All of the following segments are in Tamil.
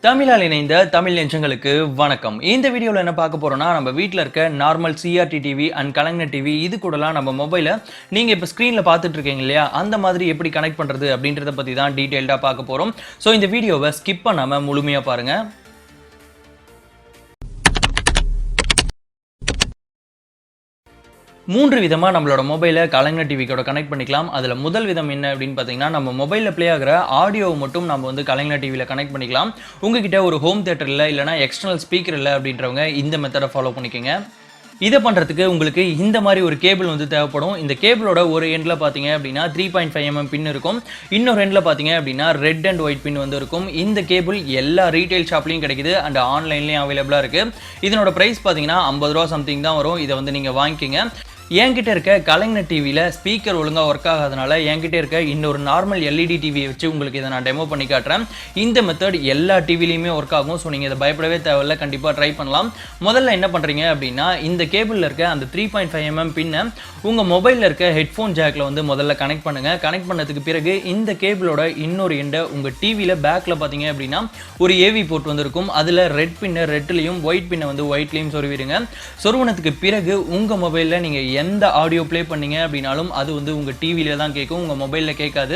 தமிழால் இணைந்த தமிழ் நெஞ்சங்களுக்கு வணக்கம். இந்த வீடியோவில் என்ன பார்க்க போறோம்னா, நம்ம வீட்டில் இருக்க normal CRT TV and Kalaignar TV இது கூடலாம் நம்ம மொபைலை நீங்கள் இப்போ ஸ்க்ரீனில் பார்த்துட்டு இருக்கீங்க இல்லையா, அந்த மாதிரி எப்படி கனெக்ட் பண்ணுறது அப்படின்றத பற்றி தான் டீட்டெயில்டாக பார்க்க போகிறோம். ஸோ இந்த வீடியோவை ஸ்கிப் பண்ணாமல் முழுமையாக பாருங்கள். மூன்று விதமாக நம்மளோட மொபைலை கலைஞர் டிவிக்கோட கனெக்ட் பண்ணிக்கலாம். அதில் முதல் விதம் என்ன அப்படின்னு பார்த்தீங்கன்னா, நம்ம மொபைலில் ப்ளே ஆகிற ஆடியோவை மட்டும் நம்ம வந்து கலைஞர் டிவியில் கனெக்ட் பண்ணிக்கலாம். உங்ககிட்ட ஒரு ஹோம் தியேட்டர் இல்லை, இல்லைனா எக்ஸ்டர்னல் ஸ்பீக்கர் இல்லை அப்படின்றவங்க இந்த மெத்தடை ஃபாலோ பண்ணிக்கோங்க. இதை பண்ணுறதுக்கு உங்களுக்கு இந்த மாதிரி ஒரு கேபிள் வந்து தேவைப்படும். இந்த கேபிளோட ஒரு எண்டில் பார்த்தீங்க அப்படின்னா 3.5mm பின் இருக்கும். இன்னொரு எண்டில் பார்த்தீங்க அப்படின்னா ரெட் அண்ட் ஒயிட் பின் வந்து இருக்கும். இந்த கேபிள் எல்லா ரீட்டைல் ஷாப்லையும் கிடைக்குது அண்ட் ஆன்லைன்லேயும் அவைலபிளாக இருக்குது. இதனோட ப்ரைஸ் பார்த்தீங்கன்னா 50 ரூபா சம்திங் தான் வரும். இதை வந்து நீங்கள் வாங்கிக்கோங்க. என்கிட்ட இருக்க கலைஞர் டிவியில் ஸ்பீக்கர் ஒழுங்காக ஒர்க் ஆகாதனால என்கிட்ட இருக்க இன்னொரு நார்மல் எல்இடி டிவியை வச்சு உங்களுக்கு இதை நான் டெமோ பண்ணி காட்டுறேன். இந்த மெத்தட் எல்லா டிவிலையுமே ஒர்க் ஆகும். ஸோ நீங்கள் இதை பயப்படவே தேவையில்லை, கண்டிப்பாக ட்ரை பண்ணலாம். முதல்ல என்ன பண்ணுறீங்க அப்படின்னா, இந்த கேபிளில் இருக்க அந்த 3.5mm பின்னை உங்கள் மொபைலில் இருக்க ஹெட்ஃபோன் ஜாக்கில் வந்து முதல்ல கனெக்ட் பண்ணுங்கள். கனெக்ட் பண்ணதுக்கு பிறகு இந்த கேபிளோட இன்னொரு எண்டை உங்கள் டிவியில் பேக்கில் பார்த்தீங்க அப்படின்னா ஒரு ஏவி போர்ட் வந்து இருக்கும். அதில் ரெட் பின்னை ரெட்லையும் ஒயிட் பின்னை வந்து ஒயிட்லையும் சொருவிடுங்க. சொருவினதுக்கு பிறகு உங்கள் மொபைலில் நீங்கள் எந்த ஆடியோ ப்ளே பண்ணீங்க அப்படின்னாலும் அது வந்து உங்கள் டிவியில தான் கேட்கும், உங்கள் மொபைலில் கேட்காது.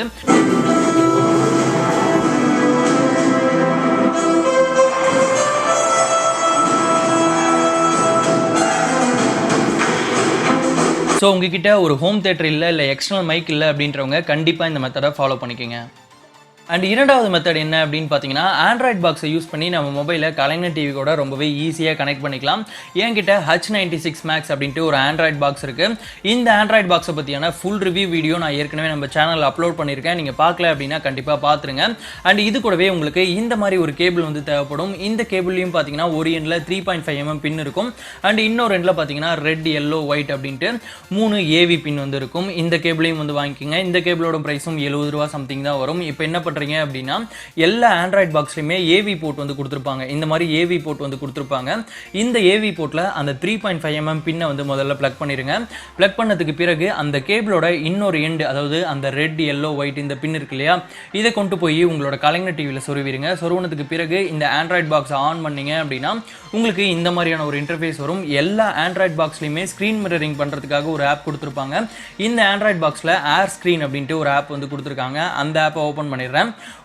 ஸோ உங்ககிட்ட ஒரு ஹோம் தியேட்டர் இல்லை எக்ஸ்டர்னல் மைக் இல்லை அப்படின்றவங்க கண்டிப்பாக இந்த மெத்தடை ஃபாலோ பண்ணிக்கோங்க. அண்ட் இரண்டாவது மெத்தட் என்ன அப்படின்னு பார்த்தீங்கன்னா, ஆண்ட்ராய்ட் பாக்ஸை யூஸ் பண்ணி நம்ம மொபைலில் கலைஞர் டிவி கூட ரொம்பவே ஈஸியாக கனெக்ட் பண்ணிக்கலாம். என்கிட்ட H96 Max அப்படின்ட்டு ஒரு ஆண்ட்ராய்ட் பாக்ஸ் இருக்குது. இந்த ஆண்ட்ராய்ட் பாக்ஸை பற்றியான ஃபுல் ரிவ்யூ வீடியோ நான் ஏற்கனவே நம்ம சேனலில் அப்லோட் பண்ணியிருக்கேன். நீங்கள் பார்க்கல அப்படின்னா கண்டிப்பாக பார்த்துருங்க. அண்ட் இது கூடவே உங்களுக்கு இந்த மாதிரி ஒரு கேபிள் வந்து தேவைப்படும். இந்த கேபிள்லையும் பார்த்தீங்கன்னா ஒரு எண்டில் 3.5mm பின் இருக்கும். அண்ட் இன்னொரு எண்டில் பார்த்தீங்கன்னா ரெட் எல்லோ ஒயிட் அப்படின்ட்டு 3 ஏவி பின் வந்து இருக்கும். இந்த கேபிளையும் வந்து வாங்கிக்கோங்க. இந்த கேபிளோட ப்ரைஸும் 70 ரூபா சம்திங் தான் வரும். இப்போ என்ன அப்படின்னா, எல்லா ஆண்ட்ராய்ட் பாக்ஸ்லயுமே ஏவி போர்ட் வந்து கொடுத்திருப்பாங்க. இந்த மாதிரி ஏவி போர்ட் வந்து கொடுத்திருப்பாங்க. இந்த ஏவி போர்ட்ல அந்த 3.5mm பின்னை வந்து முதல்ல பிளக் பண்ணிருங்க. பிளக் பண்ணதுக்கு பிறகு அந்த கேபிளோட இன்னொரு எண்ட், அதாவது அந்த ரெட் எல்லோ ஒயிட் இந்த பின் இருக்கு இல்லையா, இதை கொண்டு போய் உங்களோட கலைஞர் டிவியில் சொருவிடுங்க. சொருவினதுக்கு பிறகு இந்த ஆண்ட்ராய்ட் பாக்ஸ் ஆன் பண்ணீங்க அப்படின்னா உங்களுக்கு இந்த மாதிரியான ஒரு இன்டர்ஃபேஸ் வரும். எல்லா ஆண்ட்ராய்ட் பாக்ஸ்லயுமே ஸ்கிரீன் மிரரிங் பண்றதுக்காக ஒரு ஆப் கொடுத்திருப்பாங்க. இந்த ஆண்ட்ராய்ட் பாக்ஸ்ல ஏர் ஸ்கிரீன் அப்படின்ட்டு ஒரு ஆப் வந்து கொடுத்திருக்காங்க. அந்த ஆப்பை ஓபன் பண்ணிடுறேன்.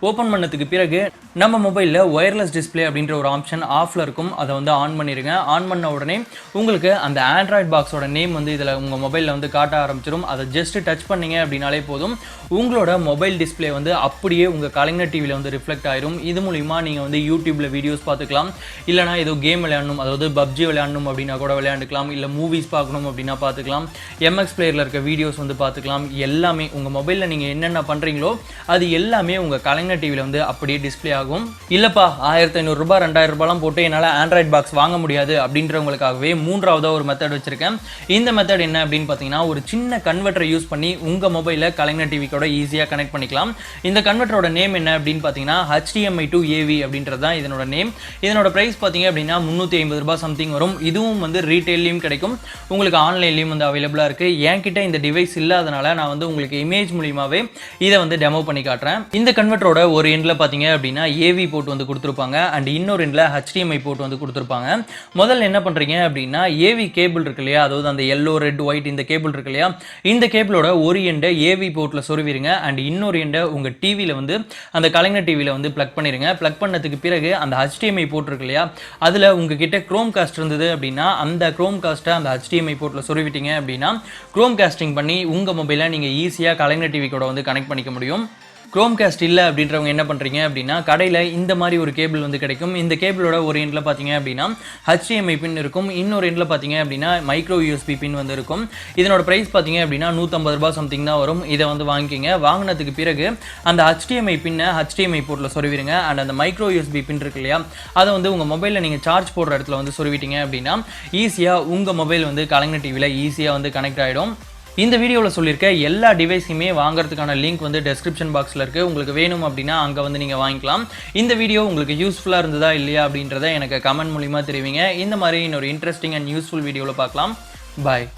ஓபன் பண்ணதுக்கு பிறகு நம்ம மொபைலில் ஒயர்லெஸ் டிஸ்பிளே அப்படின்ற ஒரு ஆப்ஷன் ஆஃப்ல இருக்கும். அதை வந்து ஆன் பண்ணிருங்க. ஆன் பண்ண உடனே உங்களுக்கு அந்த ஆண்ட்ராய்ட் பாக்ஸோட நேம் வந்து இதில் உங்கள் மொபைலில் வந்து காட்ட ஆரம்பிச்சிடும். அதை ஜஸ்ட் டச் பண்ணீங்க அப்படின்னாலே போதும், உங்களோட மொபைல் டிஸ்பிளே வந்து அப்படியே உங்கள் கலைஞர் டிவியில் வந்து ரிஃப்ளெக்ட் ஆயிரும். இது மூலிமா நீங்கள் வந்து யூடியூப்ல வீடியோஸ் பார்த்துக்கலாம், இல்லைனா ஏதோ கேம் விளையாடணும், அதாவது பப்ஜி விளையாடணும் அப்படின்னா கூட விளையாண்டுக்கலாம், இல்லை மூவிஸ் பார்க்கணும் அப்படின்னா பார்த்துக்கலாம், MX பிளேயரில் இருக்க வீடியோஸ் வந்து பார்த்துக்கலாம். எல்லாமே உங்கள் மொபைலில் நீங்கள் என்னென்ன பண்ணுறீங்களோ அது எல்லாமே உங்கள் கலைஞர் டிவியில் வந்து அப்படியே டிஸ்பிளே ஆகும். இல்லைப்பா 1500 ரூபாய் 2000 ரூபாய்லாம் போட்டு என்னால் ஆண்ட்ராய்ட் பாக்ஸ் வாங்க முடியாது அப்படின்றவங்களுக்காகவே மூன்றாவதாக ஒரு மெத்தட் வச்சிருக்கேன். இந்த மெத்தட் என்ன அப்படின்னு பார்த்தீங்கன்னா, ஒரு சின்ன கன்வெர்ட்டரை யூஸ் பண்ணி உங்கள் மொபைலில் கலைஞர் டிவி கூட ஈஸியாக கனெக்ட் பண்ணிக்கலாம். இந்த கன்வெர்ட்டரோட நேம் என்ன அப்படின்னு பார்த்தீங்கன்னா HDMI to AV அப்படின்றது தான் இதனோட நேம். இதனோட ப்ரைஸ் பார்த்தீங்க அப்படின்னா 350 ரூபாய் சம்திங் வரும். இதுவும் வந்து ரீட்டைல்லையும் கிடைக்கும், உங்களுக்கு ஆன்லைன்லையும் வந்து அவைலபிளாக இருக்குது. என்கிட்ட இந்த டிவைஸ் இல்லாதனால நான் வந்து உங்களுக்கு இமேஜ் மூலியமாகவே இதை வந்து டெமோ பண்ணி காட்டுறேன். இந்த கன்வெர்ட்டரோட ஒரு எண்டில் பார்த்தீங்க அப்படின்னா ஏவி போர்ட் வந்து கொடுத்துருப்பாங்க. அண்ட் இன்னொரு எண்டில் HDMI போர்ட் வந்து கொடுத்துருப்பாங்க. முதல்ல என்ன பண்ணுறீங்க அப்படின்னா, ஏவி கேபிள் இருக்கு இல்லையா, அதாவது அந்த எல்லோ ரெட் ஒயிட் இந்த கேபிள் இருக்கு இல்லையா, இந்த கேபிளோட ஒரு எண்டை ஏவி போர்ட்டில் சொருவிடுங்க. அண்ட் இன்னொரு எண்டை உங்கள் டிவியில் வந்து அந்த கலைஞர் டிவியில் வந்து பிளக் பண்ணிடுங்க. பிளக் பண்ணதுக்கு பிறகு அந்த HDMI போர்ட் இருக்கு இல்லையா, அதில் உங்ககிட்ட குரோம் காஸ்ட் இருந்தது அப்படின்னா அந்த குரோம் காஸ்ட்டை அந்த HDMI போர்ட்டில் சொருவிட்டீங்க அப்படின்னா குரோம் காஸ்டிங் பண்ணி உங்கள் மொபைலை நீங்கள் ஈஸியாக கலைஞர் டிவி கூட வந்து கனெக்ட் பண்ணிக்க முடியும். குரோம் காஸ்ட் இல்லை அப்படின்றவங்க என்ன பண்ணுறீங்க அப்படின்னா, கடையில் இந்த மாதிரி ஒரு கேபிள் வந்து கிடைக்கும். இந்த கேபிளோட ஒரு எண்டில் பார்த்தீங்க அப்படின்னா HDMI பின் இருக்கும். இன்னொரு எண்டில் பார்த்தீங்க அப்படின்னா மைக்ரோ USB பின் வந்து இருக்கும். இதனோட ப்ரைஸ் பார்த்தீங்க அப்படின்னா 150 ரூபாய் சம்திங் தான் வரும். இதை வந்து வாங்கிக்கிங்க. வாங்கினதுக்கு பிறகு அந்த HDMI பின்னை HDMI போர்ட்டில் சொருவிடுங்க. அண்ட் அந்த மைக்ரோ USB பின் இருக்கு இல்லையா, அதை வந்து உங்கள் மொபைலில் நீங்கள் சார்ஜ் போடுற இடத்துல வந்து சொருவிட்டீங்க அப்படின்னா ஈஸியாக உங்கள் மொபைல் வந்து கலைஞர் டிவியில் ஈஸியாக வந்து கனெக்ட் ஆகிடும். இந்த வீடியோவில் சொல்லியிருக்க எல்லா டிவைஸையுமே வாங்குறதுக்கான லிங்க் வந்து டெஸ்கிரிப்ஷன் பாக்ஸில் இருக்குது. உங்களுக்கு வேணும் அப்படின்னா அங்கே வந்து நீங்கள் வாங்கிக்கலாம். இந்த வீடியோ உங்களுக்கு யூஸ்ஃபுல்லாக இருந்ததா இல்லையா அப்படின்றத எனக்கு கமெண்ட் மூலிமா தெரிவிங்க. இந்த மாதிரி இன்னொரு இன்ட்ரெஸ்டிங் அண்ட் யூஸ்ஃபுல் வீடியோவில் பார்க்கலாம். பாய்.